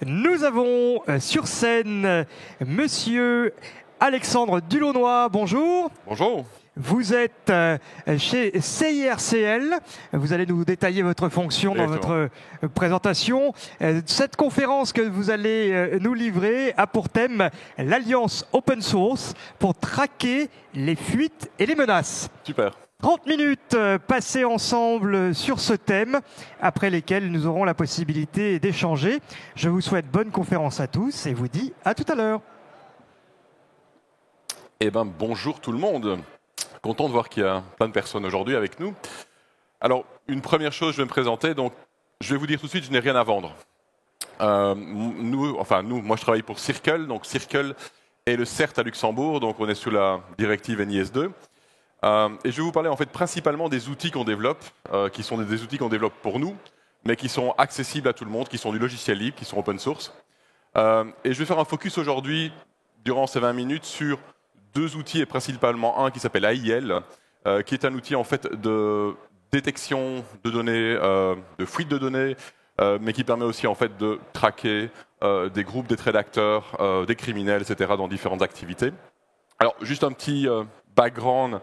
Nous avons sur scène Monsieur Alexandre Dulaunoy. Bonjour. Bonjour. Vous êtes chez CIRCL. Vous allez nous détailler votre fonction dans votre présentation. Cette conférence que vous allez nous livrer a pour thème l'Alliance Open Source pour traquer les fuites et les menaces. Super. 30 minutes passées ensemble sur ce thème, après lesquelles nous aurons la possibilité d'échanger. Je vous souhaite bonne conférence à tous et vous dis à tout à l'heure. Eh bien, bonjour tout le monde. Content de voir qu'il y a plein de personnes aujourd'hui avec nous. Alors, une première chose, je vais me présenter. Donc, je vais vous dire tout de suite, je n'ai rien à vendre. Moi, je travaille pour Circle. Donc, Circle est le CERT à Luxembourg. Donc, on est sous la directive NIS2. Et je vais vous parler en fait principalement des outils qu'on développe, qui sont des outils qu'on développe pour nous, mais qui sont accessibles à tout le monde, qui sont du logiciel libre, qui sont open source. Et je vais faire un focus aujourd'hui, durant ces 20 minutes, sur deux outils, et principalement un qui s'appelle AIL, qui est un outil en fait de détection de données, de fuite de données, mais qui permet aussi en fait de traquer des groupes, des rédacteurs, des criminels, etc. dans différentes activités. Alors, juste un petit background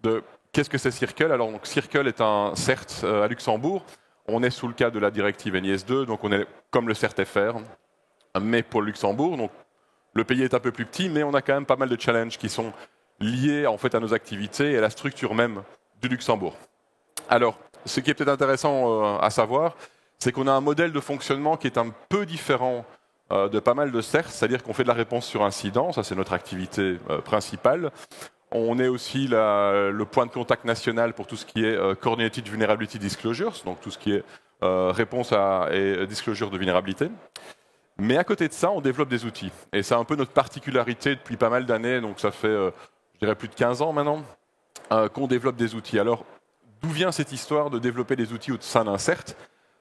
de qu'est-ce que c'est Circle. Alors, donc, Circle est un CERT à Luxembourg. On est sous le cadre de la directive NIS2, donc on est comme le CERT-FR, mais pour Luxembourg. Donc, le pays est un peu plus petit, mais on a quand même pas mal de challenges qui sont liés en fait à nos activités et à la structure même du Luxembourg. Alors, ce qui est peut-être intéressant à savoir, c'est qu'on a un modèle de fonctionnement qui est un peu différent de pas mal de CERT, c'est-à-dire qu'on fait de la réponse sur incident, ça c'est notre activité principale. On est aussi le point de contact national pour tout ce qui est Coordinated Vulnerability Disclosures, donc tout ce qui est réponse et disclosure de vulnérabilité. Mais à côté de ça, on développe des outils. Et c'est un peu notre particularité depuis pas mal d'années, donc ça fait, je dirais, plus de 15 ans maintenant, qu'on développe des outils. Alors, d'où vient cette histoire de développer des outils au sein d'un CERT?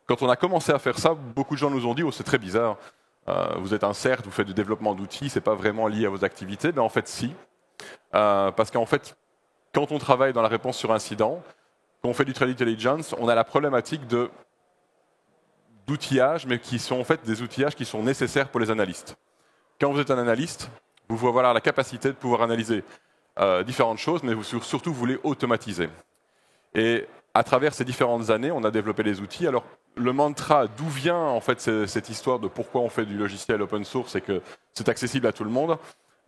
Quand on a commencé à faire ça, beaucoup de gens nous ont dit « Oh, c'est très bizarre, vous êtes un CERT, vous faites du développement d'outils, c'est pas vraiment lié à vos activités. » Ben en fait, si. Parce qu'en fait, quand on travaille dans la réponse sur incident, quand on fait du threat intelligence, on a la problématique d'outillage, mais qui sont en fait des outillages qui sont nécessaires pour les analystes. Quand vous êtes un analyste, vous voulez avoir la capacité de pouvoir analyser différentes choses, mais surtout vous voulez automatiser. Et à travers ces différentes années, on a développé les outils. Alors, le mantra, d'où vient en fait cette histoire de pourquoi on fait du logiciel open source et que c'est accessible à tout le monde,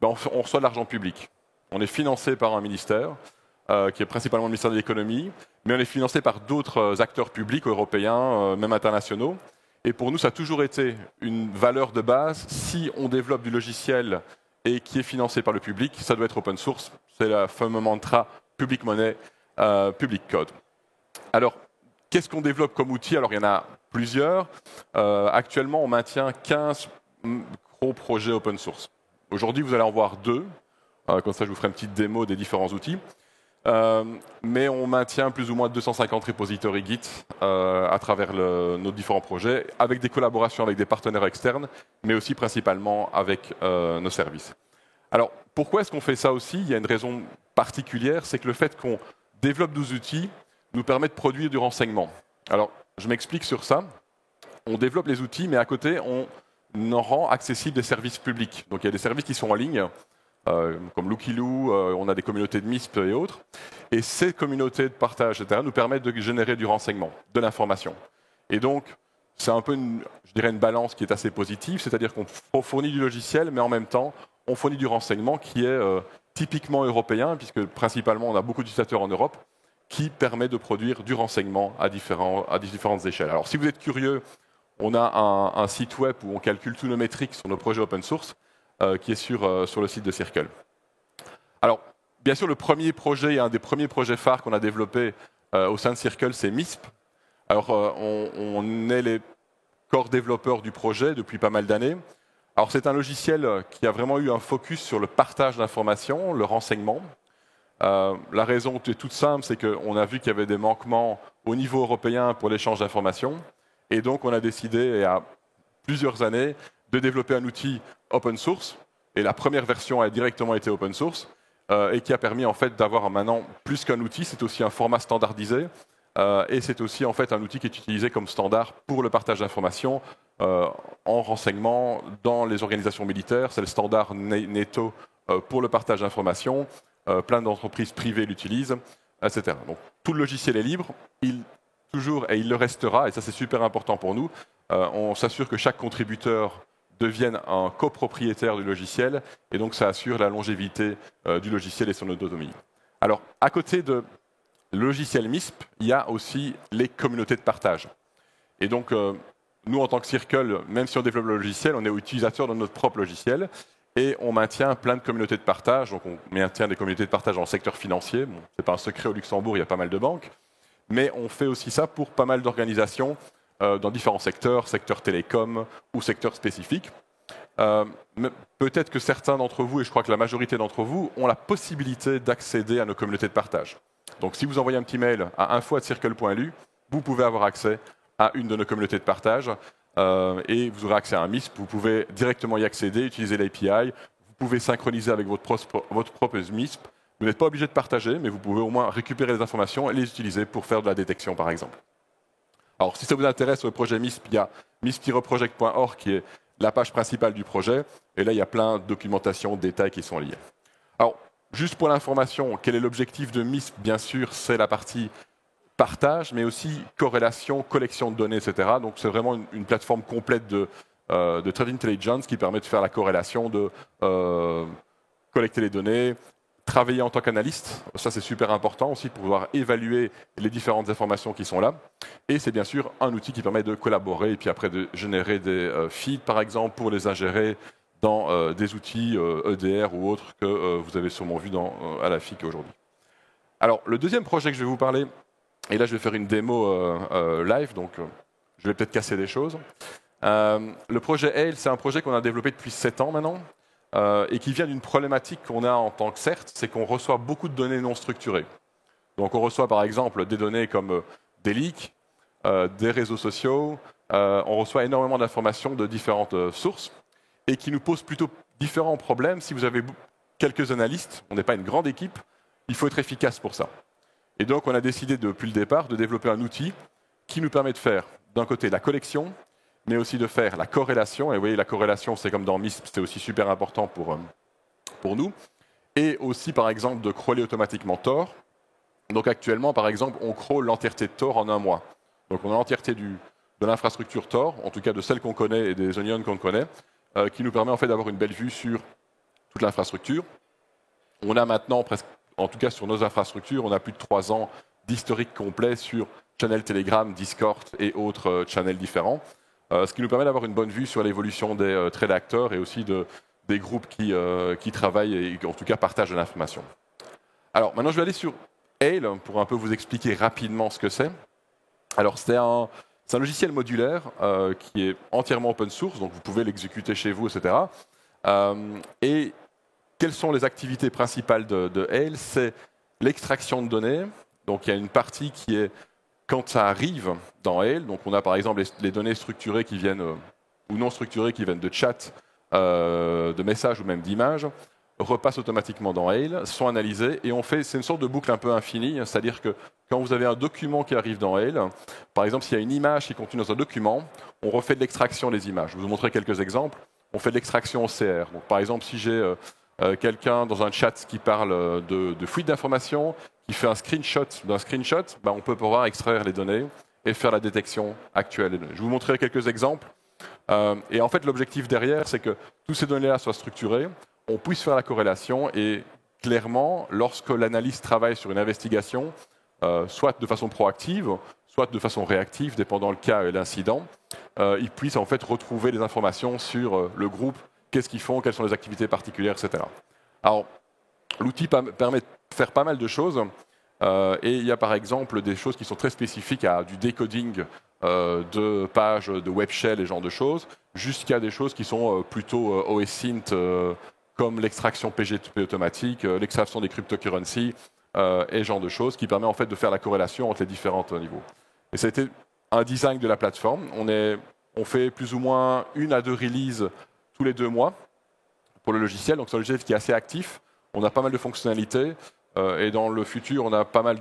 ben on reçoit de l'argent public. On est financé par un ministère, qui est principalement le ministère de l'économie, mais on est financé par d'autres acteurs publics européens, même internationaux. Et pour nous, ça a toujours été une valeur de base. Si on développe du logiciel et qui est financé par le public, ça doit être open source. C'est le fameux mantra public money, public code. Alors, qu'est-ce qu'on développe comme outil? Alors, il y en a plusieurs. Actuellement, on maintient 15 gros projets open source. Aujourd'hui, vous allez en voir 2. Comme ça, je vous ferai une petite démo des différents outils. Mais on maintient plus ou moins 250 repositories Git à travers nos différents projets, avec des collaborations avec des partenaires externes, mais aussi principalement avec nos services. Alors, pourquoi est-ce qu'on fait ça aussi? Il y a une raison particulière, c'est que le fait qu'on développe nos outils nous permet de produire du renseignement. Alors, je m'explique sur ça. On développe les outils, mais à côté, on en rend accessible des services publics. Donc, il y a des services qui sont en ligne, comme Lookiloo, on a des communautés de MISP et autres. Et ces communautés de partage, etc., nous permettent de générer du renseignement, de l'information. Et donc, c'est un peu, une balance qui est assez positive, c'est-à-dire qu'on fournit du logiciel, mais en même temps, on fournit du renseignement qui est typiquement européen, puisque principalement, on a beaucoup d'utilisateurs en Europe, qui permet de produire du renseignement à différentes échelles. Alors, si vous êtes curieux, on a un site web où on calcule tous nos métriques sur nos projets open source, qui est sur le site de Circle. Alors, bien sûr, le premier projet et un des premiers projets phares qu'on a développé au sein de Circle, c'est MISP. Alors, on est les corps développeurs du projet depuis pas mal d'années. Alors, c'est un logiciel qui a vraiment eu un focus sur le partage d'informations, le renseignement. La raison est toute simple, c'est qu'on a vu qu'il y avait des manquements au niveau européen pour l'échange d'informations. Et donc, on a décidé, il y a plusieurs années, de développer un outil open source. Et la première version a directement été open source et qui a permis en fait d'avoir maintenant plus qu'un outil, c'est aussi un format standardisé et c'est aussi en fait un outil qui est utilisé comme standard pour le partage d'informations en renseignement dans les organisations militaires. C'est le standard NATO pour le partage d'informations. Plein d'entreprises privées l'utilisent, etc. Donc tout le logiciel est libre, toujours et il le restera, et ça c'est super important pour nous. On s'assure que chaque contributeur devienne un copropriétaire du logiciel, et donc ça assure la longévité du logiciel et son autonomie. Alors, à côté de logiciel MISP, il y a aussi les communautés de partage. Et donc, nous, en tant que Circle, même si on développe le logiciel, on est utilisateur de notre propre logiciel, et on maintient plein de communautés de partage. Donc, on maintient des communautés de partage dans le secteur financier. Bon, ce n'est pas un secret au Luxembourg, il y a pas mal de banques. Mais on fait aussi ça pour pas mal d'organisations dans différents secteurs, secteur télécom ou secteurs spécifiques. Peut-être que certains d'entre vous, et je crois que la majorité d'entre vous, ont la possibilité d'accéder à nos communautés de partage. Donc si vous envoyez un petit mail à info@circle.lu, vous pouvez avoir accès à une de nos communautés de partage et vous aurez accès à un MISP. Vous pouvez directement y accéder, utiliser l'API, vous pouvez synchroniser avec votre propre MISP. Vous n'êtes pas obligé de partager, mais vous pouvez au moins récupérer les informations et les utiliser pour faire de la détection, par exemple. Alors, si ça vous intéresse, le projet MISP, il y a misp-project.org qui est la page principale du projet. Et là, il y a plein de documentation, de détails qui sont liés. Alors, juste pour l'information, quel est l'objectif de MISP? Bien sûr, c'est la partie partage, mais aussi corrélation, collection de données, etc. Donc, c'est vraiment une plateforme complète de Threat Intelligence qui permet de faire la corrélation, de collecter les données, travailler en tant qu'analyste, ça c'est super important aussi pour pouvoir évaluer les différentes informations qui sont là. Et c'est bien sûr un outil qui permet de collaborer et puis après de générer des feeds par exemple pour les ingérer dans des outils EDR ou autres que vous avez sûrement vu à la FIC aujourd'hui. Alors le deuxième projet que je vais vous parler, et là je vais faire une démo live, donc je vais peut-être casser des choses. Le projet Hail, c'est un projet qu'on a développé depuis 7 ans maintenant. Et qui vient d'une problématique qu'on a en tant que CERT, c'est qu'on reçoit beaucoup de données non structurées. Donc on reçoit par exemple des données comme des leaks, des réseaux sociaux, on reçoit énormément d'informations de différentes sources et qui nous posent plutôt différents problèmes. Si vous avez quelques analystes, on n'est pas une grande équipe, il faut être efficace pour ça. Et donc on a décidé depuis le départ de développer un outil qui nous permet de faire d'un côté la collection, mais aussi de faire la corrélation. Et vous voyez, la corrélation, c'est comme dans MISP, c'est aussi super important pour nous. Et aussi, par exemple, de crawler automatiquement Tor. Donc actuellement, par exemple, on crawl l'entièreté de Tor en un mois. Donc on a l'entièreté de l'infrastructure Tor, en tout cas de celle qu'on connaît et des onions qu'on connaît, qui nous permet en fait d'avoir une belle vue sur toute l'infrastructure. On a maintenant, presque, en tout cas sur nos infrastructures, on a plus de 3 ans d'historique complet sur Channel Telegram, Discord et autres channels différents. Ce qui nous permet d'avoir une bonne vue sur l'évolution des trade actors et aussi des groupes qui travaillent et en tout cas partagent de l'information. Alors maintenant je vais aller sur Hail pour un peu vous expliquer rapidement ce que c'est. Alors c'est un logiciel modulaire qui est entièrement open source, donc vous pouvez l'exécuter chez vous, etc. Et quelles sont les activités principales de Hail? C'est l'extraction de données. Donc il y a une partie qui est quand ça arrive dans Hail, donc on a par exemple les données structurées qui viennent, ou non structurées qui viennent de chat, de messages ou même d'images, repassent automatiquement dans Hail, sont analysées et c'est une sorte de boucle un peu infinie, c'est-à-dire que quand vous avez un document qui arrive dans Hail, par exemple s'il y a une image qui est contenue dans un document, on refait de l'extraction des images. Je vais vous montrer quelques exemples. On fait de l'extraction OCR. Donc, par exemple, si j'ai quelqu'un dans un chat qui parle de fuite d'informations, qui fait un screenshot d'un screenshot, on peut pouvoir extraire les données et faire la détection actuelle des données. Je vais vous montrer quelques exemples. Et en fait, l'objectif derrière, c'est que toutes ces données-là soient structurées, on puisse faire la corrélation et clairement, lorsque l'analyste travaille sur une investigation, soit de façon proactive, soit de façon réactive, dépendant le cas et l'incident, il puisse en fait retrouver les informations sur le groupe, qu'est-ce qu'ils font, quelles sont les activités particulières, etc. Alors, l'outil permet de faire pas mal de choses. Et il y a par exemple des choses qui sont très spécifiques à du decoding de pages, de web shell et ce genre de choses, jusqu'à des choses qui sont plutôt OSINT, comme l'extraction PGP automatique, l'extraction des cryptocurrencies et ce genre de choses, qui permet en fait de faire la corrélation entre les différents niveaux. Et ça a été un design de la plateforme. On fait plus ou moins 1 à 2 releases tous les 2 mois pour le logiciel. Donc c'est un logiciel qui est assez actif. On a pas mal de fonctionnalités. Et dans le futur, on a pas mal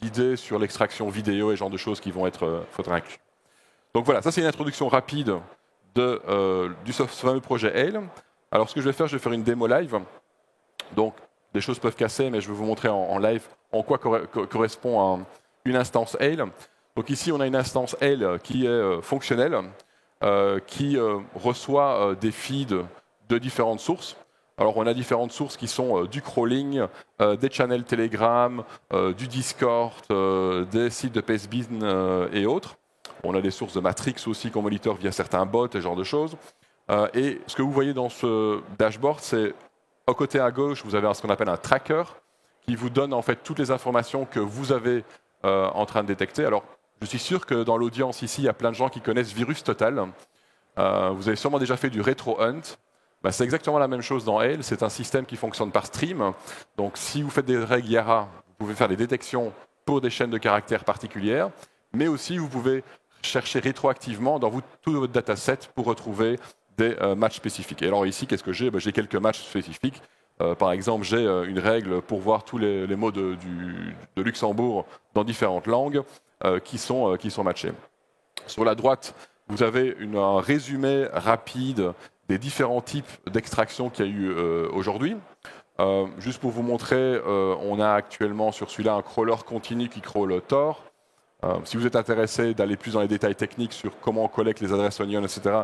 d'idées sur l'extraction vidéo et ce genre de choses qui vont être inclus. Donc voilà, ça c'est une introduction rapide du fameux projet Hail. Alors ce que je vais faire une démo live. Donc des choses peuvent casser, mais je vais vous montrer en live en quoi correspond une instance Hail. Donc ici, on a une instance Hail qui est fonctionnelle, qui reçoit des feeds de différentes sources. Alors on a différentes sources qui sont du crawling, des channels Telegram, du Discord, des sites de Pastebin et autres. On a des sources de Matrix aussi qu'on monitor via certains bots et ce genre de choses. Et ce que vous voyez dans ce dashboard, c'est au côté à gauche, vous avez ce qu'on appelle un tracker qui vous donne en fait toutes les informations que vous avez en train de détecter. Alors je suis sûr que dans l'audience ici, il y a plein de gens qui connaissent Virus Total. Vous avez sûrement déjà fait du retro hunt. Ben, c'est exactement la même chose dans Hail. C'est un système qui fonctionne par stream. Donc, si vous faites des règles IARA, vous pouvez faire des détections pour des chaînes de caractères particulières, mais aussi vous pouvez chercher rétroactivement dans tout votre dataset pour retrouver des matchs spécifiques. Et alors ici, qu'est-ce que j'ai? Ben, j'ai quelques matchs spécifiques. Par exemple, j'ai une règle pour voir tous les mots de Luxembourg dans différentes langues qui sont matchés. Sur la droite, vous avez un résumé rapide des différents types d'extraction qu'il y a eu aujourd'hui. Juste pour vous montrer, on a actuellement sur celui-là un crawler continu qui crawl Tor. Si vous êtes intéressé d'aller plus dans les détails techniques sur comment on collecte les adresses Onion, etc.,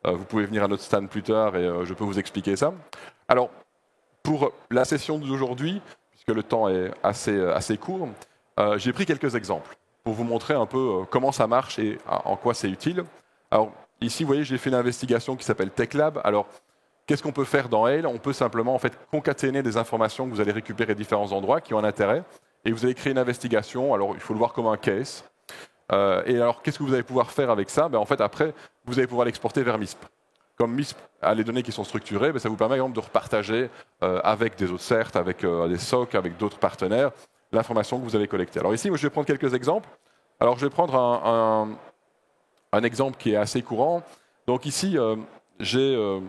vous pouvez venir à notre stand plus tard et je peux vous expliquer ça. Alors, pour la session d'aujourd'hui, puisque le temps est assez court, j'ai pris quelques exemples pour vous montrer un peu comment ça marche et en quoi c'est utile. Alors, ici, vous voyez, j'ai fait une investigation qui s'appelle TechLab. Alors, qu'est-ce qu'on peut faire dans Hail? On peut simplement en fait, concaténer des informations que vous allez récupérer à différents endroits qui ont un intérêt. Et vous allez créer une investigation. Alors, il faut le voir comme un case. Et alors, qu'est-ce que vous allez pouvoir faire avec ça? En fait, après, vous allez pouvoir l'exporter vers MISP. Comme MISP a les données qui sont structurées, ça vous permet, par exemple, de repartager avec des autres CERT, avec des SOC, avec d'autres partenaires, l'information que vous avez collectée. Alors ici, moi, je vais prendre quelques exemples. Alors, je vais prendre un exemple qui est assez courant. Donc ici, j'ai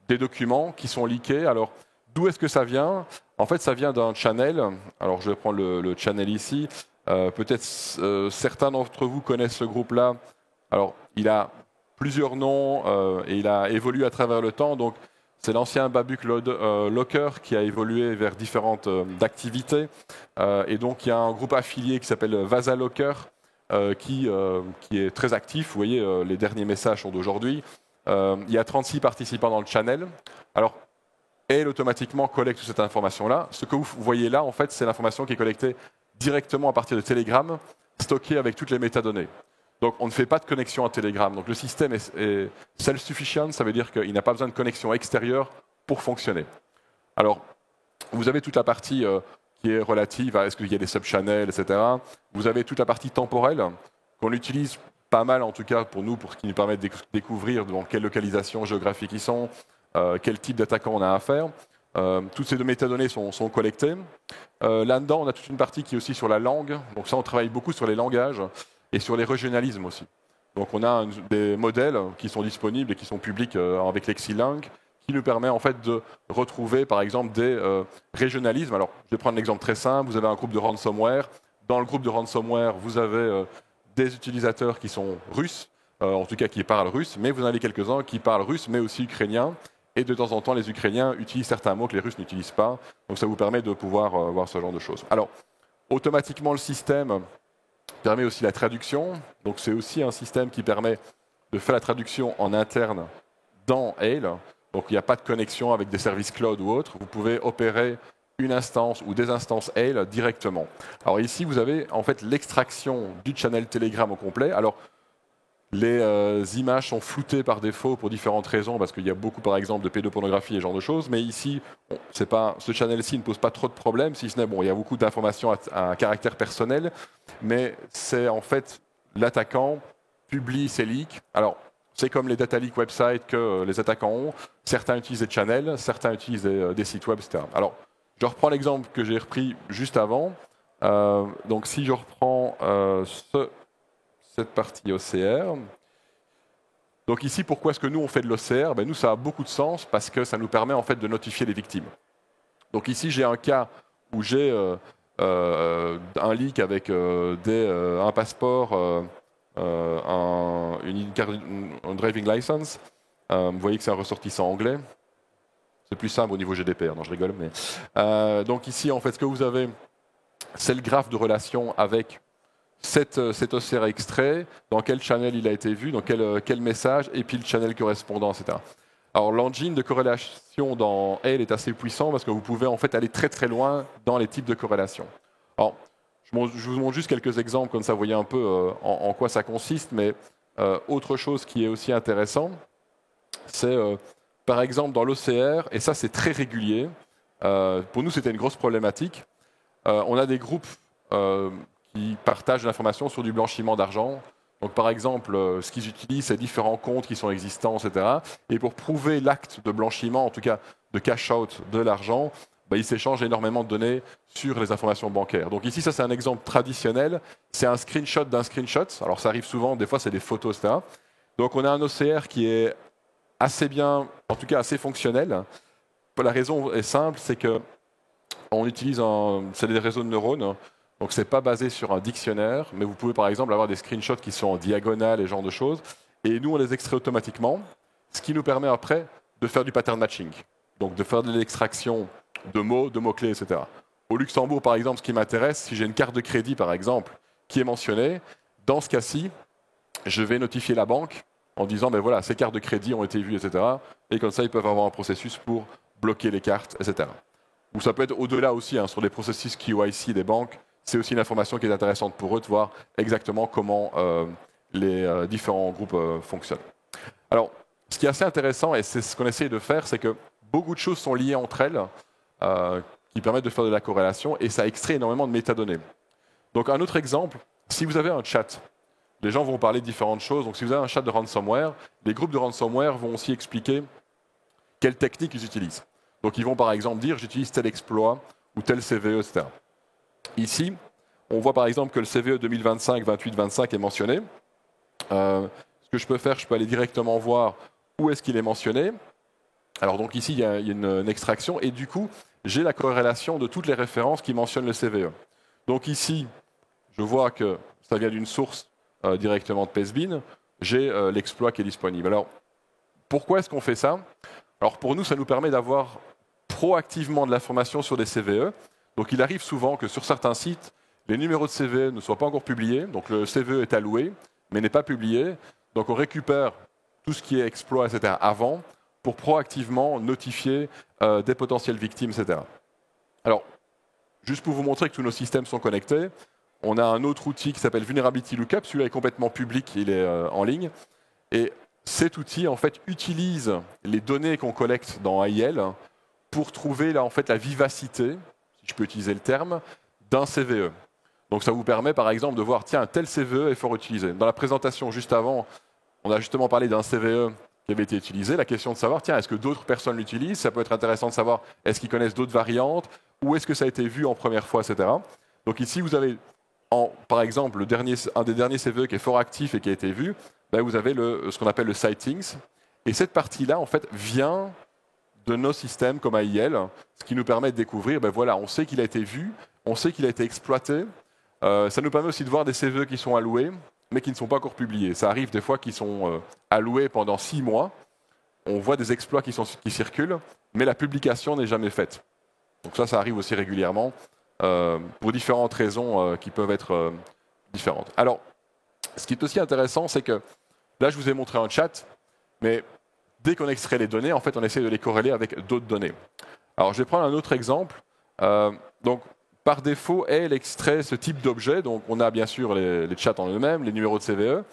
des documents qui sont leakés. Alors, d'où est-ce que ça vient? En fait, ça vient d'un channel. Alors, je vais prendre le channel ici. Peut-être certains d'entre vous connaissent ce groupe-là. Alors, il a plusieurs noms et il a évolué à travers le temps. Donc, c'est l'ancien Babuc Locker qui a évolué vers différentes activités. Et donc, il y a un groupe affilié qui s'appelle Vasa Locker qui est très actif. Vous voyez, les derniers messages sont d'aujourd'hui. Il y a 36 participants dans le channel. Alors, Hail automatiquement collecte toute cette information-là. Ce que vous voyez là, en fait, c'est l'information qui est collectée directement à partir de Telegram, stockée avec toutes les métadonnées. Donc, on ne fait pas de connexion à Telegram. Donc, le système est self-sufficient, ça veut dire qu'il n'a pas besoin de connexion extérieure pour fonctionner. Alors, vous avez toute la partie qui est relative à est-ce qu'il y a des sub-channels, etc. Vous avez toute la partie temporelle qu'on utilise pas mal, en tout cas pour nous, pour ce qui nous permet de découvrir dans quelle localisation géographique ils sont, quel type d'attaquant on a à faire. Toutes ces métadonnées sont collectées. Là-dedans, on a toute une partie qui est aussi sur la langue. Donc ça, on travaille beaucoup sur les langages et sur les régionalismes aussi. Donc on a des modèles qui sont disponibles et qui sont publics avec Lexilink, qui nous permet en fait de retrouver par exemple des régionalismes. Alors je vais prendre un exemple très simple, vous avez un groupe de ransomware. Dans le groupe de ransomware, vous avez des utilisateurs qui sont russes, en tout cas qui parlent russe, mais vous en avez quelques-uns qui parlent russe mais aussi ukrainien. Et de temps en temps, les Ukrainiens utilisent certains mots que les Russes n'utilisent pas. Donc ça vous permet de pouvoir voir ce genre de choses. Alors, automatiquement, le système permet aussi la traduction. Donc c'est aussi un système qui permet de faire la traduction en interne dans Hail. Donc il n'y a pas de connexion avec des services cloud ou autres. Vous pouvez opérer une instance ou des instances Hail directement. Alors ici, vous avez en fait l'extraction du channel Telegram au complet. Alors, les images sont floutées par défaut pour différentes raisons, parce qu'il y a beaucoup, par exemple, de pédopornographie et ce genre de choses. Mais ici, ce channel-ci ne pose pas trop de problèmes, si ce n'est, il y a beaucoup d'informations à caractère personnel, mais c'est en fait l'attaquant publie ses leaks. Alors, c'est comme les data leak websites que les attaquants ont. Certains utilisent des channels, certains utilisent des sites web, etc. Alors, je reprends l'exemple que j'ai repris juste avant. Donc, si je reprends cette partie OCR. Donc ici, pourquoi est-ce que nous, on fait de l'OCR? Nous, ça a beaucoup de sens parce que ça nous permet en fait de notifier les victimes. Donc ici, j'ai un cas où j'ai un leak avec un passeport un driving license. Vous voyez que c'est un ressortissant anglais. C'est plus simple au niveau GDPR, non je rigole. Mais, donc ici, en fait, ce que vous avez, c'est le graphe de relation avec cet OCR extrait, dans quel channel il a été vu, dans quel message, et puis le channel correspondant, etc. Alors l'engine de corrélation dans Hail est assez puissant parce que vous pouvez en fait aller très très loin dans les types de corrélation. Alors, je vous montre juste quelques exemples, comme ça vous voyez un peu en quoi ça consiste, mais autre chose qui est aussi intéressant, c'est par exemple dans l'OCR, et ça c'est très régulier, pour nous c'était une grosse problématique, on a des groupes qui partagent de l'information sur du blanchiment d'argent. Donc, par exemple, ce qu'ils utilisent, c'est différents comptes qui sont existants, etc. Et pour prouver l'acte de blanchiment, en tout cas de cash-out de l'argent, ils s'échangent énormément de données sur les informations bancaires. Donc ici, ça c'est un exemple traditionnel. C'est un screenshot d'un screenshot. Alors ça arrive souvent, des fois c'est des photos, etc. Donc on a un OCR qui est assez bien, en tout cas assez fonctionnel. La raison est simple, c'est que on utilise c'est des réseaux de neurones. Donc, ce n'est pas basé sur un dictionnaire, mais vous pouvez par exemple avoir des screenshots qui sont en diagonale et ce genre de choses. Et nous, on les extrait automatiquement, ce qui nous permet après de faire du pattern matching. Donc, de faire de l'extraction de mots, de mots-clés, etc. Au Luxembourg, par exemple, ce qui m'intéresse, si j'ai une carte de crédit, par exemple, qui est mentionnée, dans ce cas-ci, je vais notifier la banque en disant, ben voilà, ces cartes de crédit ont été vues, etc. Et comme ça, ils peuvent avoir un processus pour bloquer les cartes, etc. Ou ça peut être au-delà aussi, sur les processus KYC des banques. C'est aussi une information qui est intéressante pour eux de voir exactement comment les différents groupes fonctionnent. Alors, ce qui est assez intéressant, et c'est ce qu'on essaye de faire, c'est que beaucoup de choses sont liées entre elles, qui permettent de faire de la corrélation, et ça extrait énormément de métadonnées. Donc, un autre exemple, si vous avez un chat, les gens vont parler de différentes choses. Donc, si vous avez un chat de ransomware, les groupes de ransomware vont aussi expliquer quelles techniques ils utilisent. Donc, ils vont par exemple dire, j'utilise tel exploit ou tel CVE, etc. Ici, on voit par exemple que le CVE 2025-28-25 est mentionné. Ce que je peux faire, je peux aller directement voir où est-ce qu'il est mentionné. Alors donc ici, il y a une extraction et du coup, j'ai la corrélation de toutes les références qui mentionnent le CVE. Donc ici, je vois que ça vient d'une source directement de Pastebin. J'ai l'exploit qui est disponible. Alors, pourquoi est-ce qu'on fait ça? Alors pour nous, ça nous permet d'avoir proactivement de l'information sur des CVE. Donc il arrive souvent que sur certains sites, les numéros de CVE ne soient pas encore publiés. Donc le CVE est alloué, mais n'est pas publié. Donc on récupère tout ce qui est exploit, etc. avant, pour proactivement notifier des potentielles victimes, etc. Alors, juste pour vous montrer que tous nos systèmes sont connectés, on a un autre outil qui s'appelle Vulnerability Lookup. Celui-là est complètement public, il est en ligne. Et cet outil, en fait, utilise les données qu'on collecte dans AIL pour trouver là, en fait, la vivacité, si je peux utiliser le terme, d'un CVE. Donc ça vous permet par exemple de voir, tiens, tel CVE est fort utilisé. Dans la présentation juste avant, on a justement parlé d'un CVE qui avait été utilisé. La question de savoir, tiens, est-ce que d'autres personnes l'utilisent? Ça peut être intéressant de savoir, est-ce qu'ils connaissent d'autres variantes? Où est-ce que ça a été vu en première fois, etc. Donc ici, vous avez, par exemple, un des derniers CVE qui est fort actif et qui a été vu, ben, vous avez ce qu'on appelle le sightings. Et cette partie-là, en fait, vient de nos systèmes comme AIL, ce qui nous permet de découvrir, ben voilà, on sait qu'il a été vu, on sait qu'il a été exploité. Ça nous permet aussi de voir des CVE qui sont alloués, mais qui ne sont pas encore publiés. Ça arrive des fois qu'ils sont alloués pendant 6 mois. On voit des exploits qui circulent, mais la publication n'est jamais faite. Donc ça arrive aussi régulièrement, pour différentes raisons qui peuvent être différentes. Alors, ce qui est aussi intéressant, c'est que là, je vous ai montré un chat, mais dès qu'on extrait les données, en fait, on essaie de les corréler avec d'autres données. Alors, je vais prendre un autre exemple. Donc, par défaut, elle extrait ce type d'objet. Donc, on a bien sûr les chats en eux-mêmes, les numéros de CVE,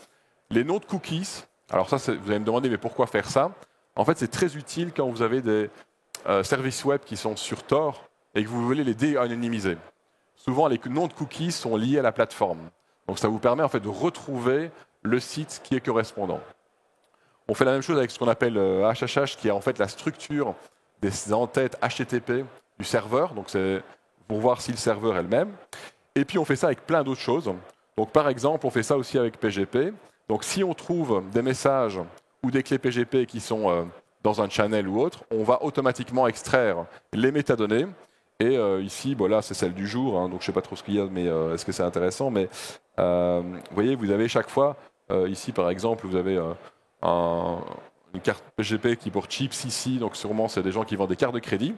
les noms de cookies. Alors ça, vous allez me demander, mais pourquoi faire ça? En fait, c'est très utile quand vous avez des services web qui sont sur Tor et que vous voulez les dé-anonymiser. Souvent, les noms de cookies sont liés à la plateforme. Donc, ça vous permet en fait de retrouver le site qui est correspondant. On fait la même chose avec ce qu'on appelle HHH, qui est en fait la structure des entêtes HTTP du serveur. Donc, c'est pour voir si le serveur est le même. Et puis, on fait ça avec plein d'autres choses. Donc, par exemple, on fait ça aussi avec PGP. Donc, si on trouve des messages ou des clés PGP qui sont dans un channel ou autre, on va automatiquement extraire les métadonnées. Et ici, là, c'est celle du jour. Donc, je ne sais pas trop ce qu'il y a, mais est-ce que c'est intéressant? Mais vous voyez, vous avez chaque fois Ici, par exemple, vous avez une carte PGP qui est pour Chips ici, donc sûrement c'est des gens qui vendent des cartes de crédit.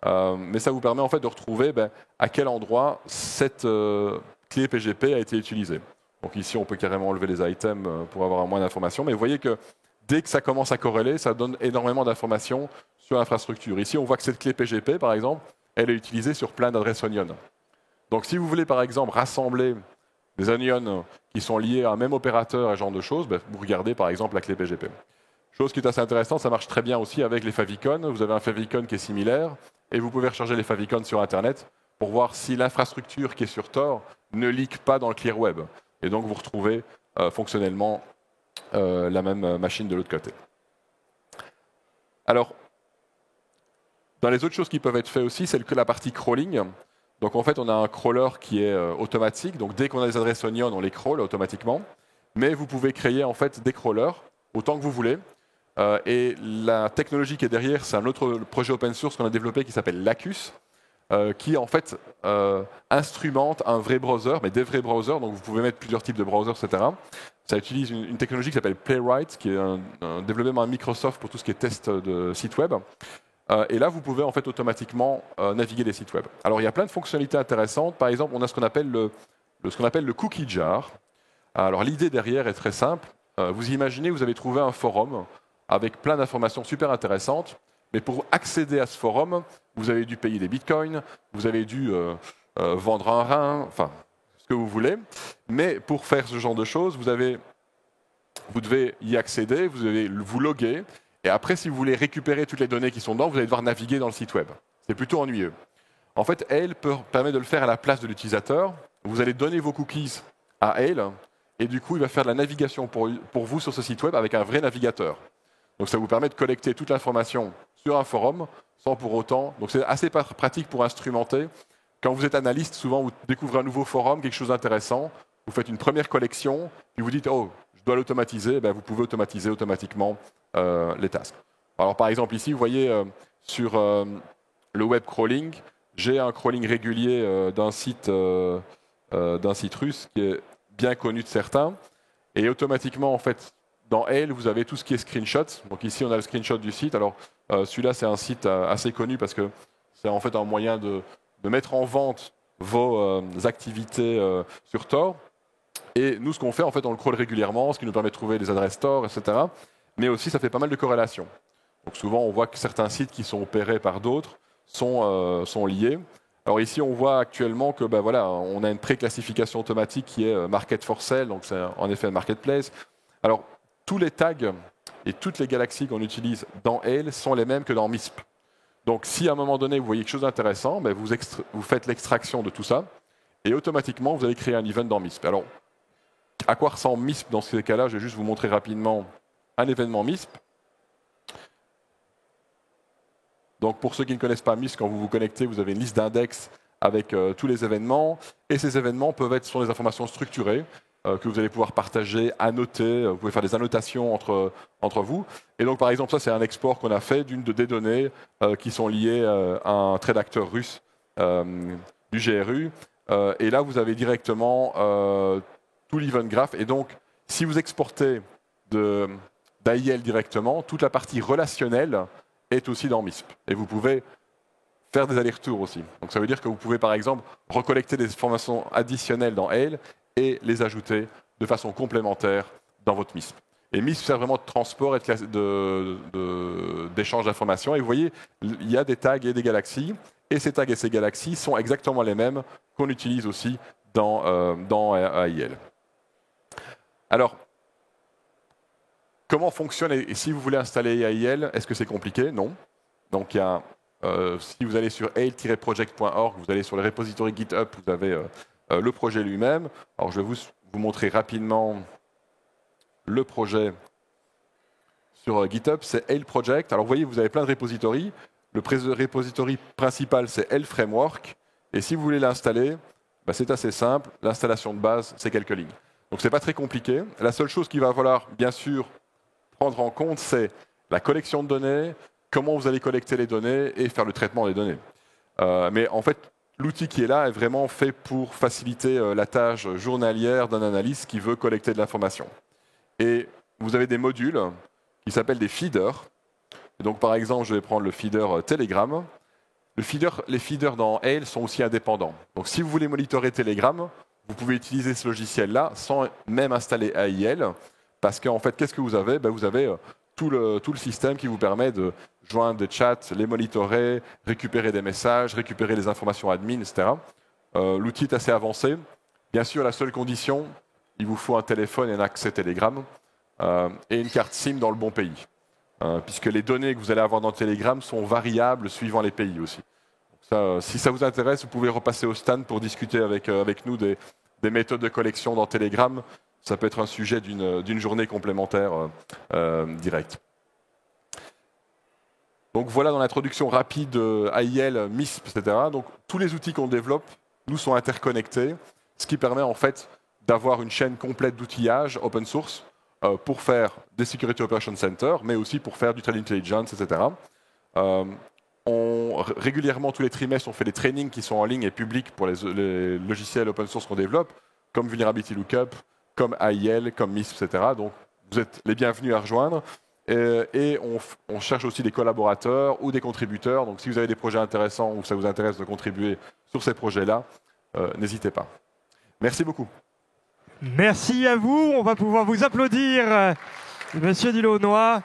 Mais ça vous permet en fait de retrouver à quel endroit cette clé PGP a été utilisée. Donc ici, on peut carrément enlever les items pour avoir moins d'informations. Mais vous voyez que dès que ça commence à corréler, ça donne énormément d'informations sur l'infrastructure. Ici, on voit que cette clé PGP, par exemple, elle est utilisée sur plein d'adresses onion. Donc si vous voulez, par exemple, rassembler des onions qui sont liés à un même opérateur et ce genre de choses, vous regardez, par exemple, la clé PGP. Chose qui est assez intéressante, ça marche très bien aussi avec les favicons. Vous avez un favicon qui est similaire et vous pouvez recharger les favicons sur Internet pour voir si l'infrastructure qui est sur Tor ne leak pas dans le clear web. Et donc, vous retrouvez fonctionnellement la même machine de l'autre côté. Alors, dans les autres choses qui peuvent être faites aussi, c'est que la partie crawling. Donc, en fait, on a un crawler qui est automatique. Donc, dès qu'on a des adresses onion, on les crawl automatiquement. Mais vous pouvez créer en fait des crawlers autant que vous voulez. Et la technologie qui est derrière, c'est un autre projet open source qu'on a développé qui s'appelle Lacus, qui en fait instrumente un vrai browser, mais des vrais browsers. Donc, vous pouvez mettre plusieurs types de browsers, etc. Ça utilise une technologie qui s'appelle Playwright, qui est un développement à Microsoft pour tout ce qui est test de sites web. Et là, vous pouvez en fait automatiquement naviguer des sites web. Alors, il y a plein de fonctionnalités intéressantes. Par exemple, on a ce qu'on appelle le cookie jar. Alors, l'idée derrière est très simple. Vous imaginez, vous avez trouvé un forum avec plein d'informations super intéressantes. Mais pour accéder à ce forum, vous avez dû payer des bitcoins, vous avez dû vendre un rein, enfin, ce que vous voulez. Mais pour faire ce genre de choses, vous devez y accéder, vous devez vous loguer. Et après, si vous voulez récupérer toutes les données qui sont dedans, vous allez devoir naviguer dans le site web. C'est plutôt ennuyeux. En fait, Ale permet de le faire à la place de l'utilisateur. Vous allez donner vos cookies à Ale, et du coup, il va faire de la navigation pour vous sur ce site web avec un vrai navigateur. Donc ça vous permet de collecter toute l'information sur un forum sans pour autant. Donc c'est assez pratique pour instrumenter. Quand vous êtes analyste, souvent vous découvrez un nouveau forum, quelque chose d'intéressant, vous faites une première collection, puis vous dites oh, je dois l'automatiser, vous pouvez automatiser automatiquement les tasks. Alors par exemple ici, vous voyez sur le web crawling, j'ai un crawling régulier d'un site russe qui est bien connu de certains, et automatiquement en fait dans Ale, vous avez tout ce qui est screenshot. Donc ici, on a le screenshot du site. Alors, celui-là, c'est un site assez connu parce que c'est en fait un moyen de mettre en vente vos activités sur Tor. Et nous, ce qu'on fait, en fait, on le crawl régulièrement, ce qui nous permet de trouver des adresses Tor, etc. Mais aussi, ça fait pas mal de corrélations. Donc souvent, on voit que certains sites qui sont opérés par d'autres sont liés. Alors ici, on voit actuellement que voilà, on a une préclassification automatique qui est Market for Sale, donc c'est en effet un marketplace. Alors, tous les tags et toutes les galaxies qu'on utilise dans Ale sont les mêmes que dans MISP. Donc, si à un moment donné, vous voyez quelque chose d'intéressant, vous faites l'extraction de tout ça et automatiquement, vous allez créer un event dans MISP. Alors, à quoi ressemble MISP dans ces cas-là? Je vais juste vous montrer rapidement un événement MISP. Donc, pour ceux qui ne connaissent pas MISP, quand vous vous connectez, vous avez une liste d'index avec tous les événements. Et ces événements sont des informations structurées que vous allez pouvoir partager, annoter. Vous pouvez faire des annotations entre vous. Et donc, par exemple, ça, c'est un export qu'on a fait des données qui sont liées à un trade acteur russe du GRU. Et là, vous avez directement tout l'event graph. Et donc, si vous exportez d'AIL directement, toute la partie relationnelle est aussi dans MISP. Et vous pouvez faire des allers-retours aussi. Donc, ça veut dire que vous pouvez, par exemple, recollecter des informations additionnelles dans Ale et les ajouter de façon complémentaire dans votre MISP. Et MISP sert vraiment de transport et d'échange d'informations. Et vous voyez, il y a des tags et des galaxies. Et ces tags et ces galaxies sont exactement les mêmes qu'on utilise aussi dans AIL. Alors, comment fonctionne, et si vous voulez installer AIL, est-ce que c'est compliqué? Non. Donc, si vous allez sur ail-project.org, vous allez sur le repository GitHub, vous avez le projet lui-même. Alors, je vais vous montrer rapidement le projet sur GitHub. C'est AIL Project. Alors, vous voyez, vous avez plein de repositories. Le repository principal, c'est AIL Framework. Et si vous voulez l'installer, c'est assez simple. L'installation de base, c'est quelques lignes. Donc, ce n'est pas très compliqué. La seule chose qu'il va falloir, bien sûr, prendre en compte, c'est la collection de données, comment vous allez collecter les données et faire le traitement des données. Mais en fait, l'outil qui est là est vraiment fait pour faciliter la tâche journalière d'un analyste qui veut collecter de l'information. Et vous avez des modules qui s'appellent des feeders. Et donc, par exemple, je vais prendre le feeder Telegram. Les feeders dans Hail sont aussi indépendants. Donc, si vous voulez monitorer Telegram, vous pouvez utiliser ce logiciel-là sans même installer AIL. Parce qu'en fait, qu'est-ce que vous avez? Vous avez tout le système qui vous permet de joindre des chats, les monitorer, récupérer des messages, récupérer les informations admin, etc. L'outil est assez avancé. Bien sûr, la seule condition, il vous faut un téléphone et un accès Telegram et une carte SIM dans le bon pays. Puisque les données que vous allez avoir dans Telegram sont variables suivant les pays aussi. Donc ça, si ça vous intéresse, vous pouvez repasser au stand pour discuter avec nous des méthodes de collection dans Telegram. Ça peut être un sujet d'une journée complémentaire directe. Donc voilà dans l'introduction rapide AIL, MISP, etc. Donc tous les outils qu'on développe, nous, sont interconnectés, ce qui permet en fait d'avoir une chaîne complète d'outillage open source pour faire des Security Operations Center, mais aussi pour faire du Threat Intelligence, etc. Régulièrement, tous les trimestres, on fait des trainings qui sont en ligne et publics pour les logiciels open source qu'on développe, comme Vulnerability Lookup, comme AIL, comme MISP, etc. Donc, vous êtes les bienvenus à rejoindre. Et on cherche aussi des collaborateurs ou des contributeurs. Donc, si vous avez des projets intéressants ou ça vous intéresse de contribuer sur ces projets-là, n'hésitez pas. Merci beaucoup. Merci à vous. On va pouvoir vous applaudir, Monsieur Dilaunoy.